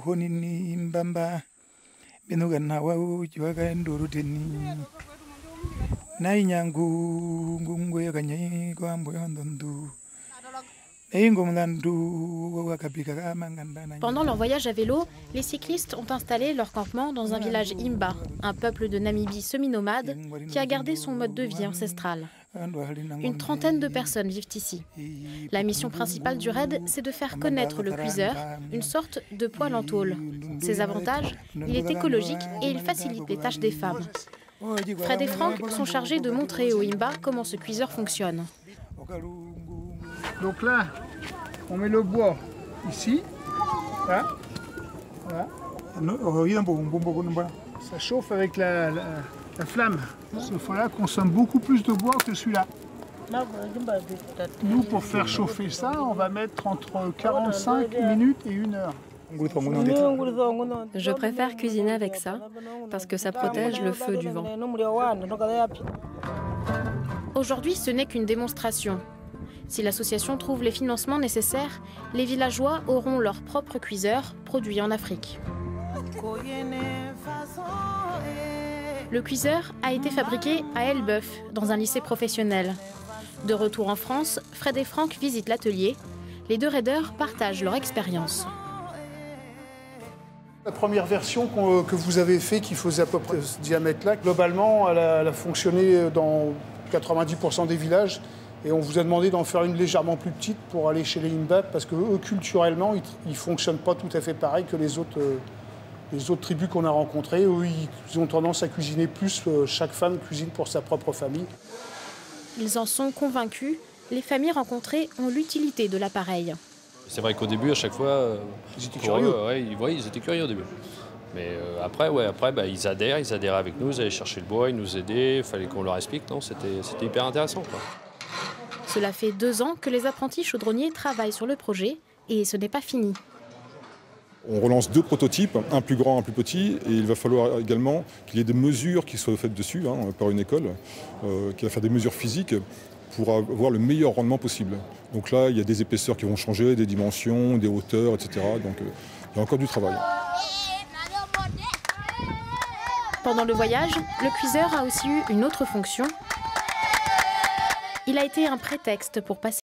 Honini mbamba benugana wau juaga nduru teni nainyangu ngungu yakanyai kwambo yondondu. Pendant leur voyage à vélo, les cyclistes ont installé leur campement dans un village Imba, un peuple de Namibie semi-nomade qui a gardé son mode de vie ancestral. Une trentaine de personnes vivent ici. La mission principale du raid, c'est de faire connaître le cuiseur, une sorte de poêle en tôle. Ses avantages, il est écologique et il facilite les tâches des femmes. Fred et Franck sont chargés de montrer aux Imba comment ce cuiseur fonctionne. Donc là, on met le bois ici, là, voilà. Ça chauffe avec la flamme. Ce foie-là consomme beaucoup plus de bois que celui-là. Nous, pour faire chauffer ça, on va mettre entre 45 minutes et 1 heure. Je préfère cuisiner avec ça, parce que ça protège le feu du vent. Aujourd'hui, ce n'est qu'une démonstration. Si l'association trouve les financements nécessaires, les villageois auront leur propre cuiseur produit en Afrique. Le cuiseur a été fabriqué à Elbeuf, dans un lycée professionnel. De retour en France, Fred et Franck visitent l'atelier. Les deux raiders partagent leur expérience. La première version que vous avez faite, qui faisait à peu près ce diamètre-là, globalement, elle a fonctionné dans 90% des villages. Et on vous a demandé d'en faire une légèrement plus petite pour aller chez les Imba, parce que eux, culturellement, ils ne fonctionnent pas tout à fait pareil que les autres tribus qu'on a rencontrées. Eux, ils ont tendance à cuisiner plus, chaque femme cuisine pour sa propre famille. Ils en sont convaincus, les familles rencontrées ont l'utilité de l'appareil. C'est vrai qu'au début, à chaque fois, ils étaient curieux. Ils étaient curieux au début. Mais après, ils adhèrent avec nous, ils allaient chercher le bois, ils nous aidaient, il fallait qu'on leur explique. Non, c'était hyper intéressant, quoi. Cela fait 2 ans que les apprentis chaudronniers travaillent sur le projet et ce n'est pas fini. On relance 2 prototypes, un plus grand, un plus petit, et il va falloir également qu'il y ait des mesures qui soient faites dessus par une école qui va faire des mesures physiques pour avoir le meilleur rendement possible. Donc là, il y a des épaisseurs qui vont changer, des dimensions, des hauteurs, etc. Donc il y a encore du travail. Pendant le voyage, le cuiseur a aussi eu une autre fonction. Il a été un prétexte pour passer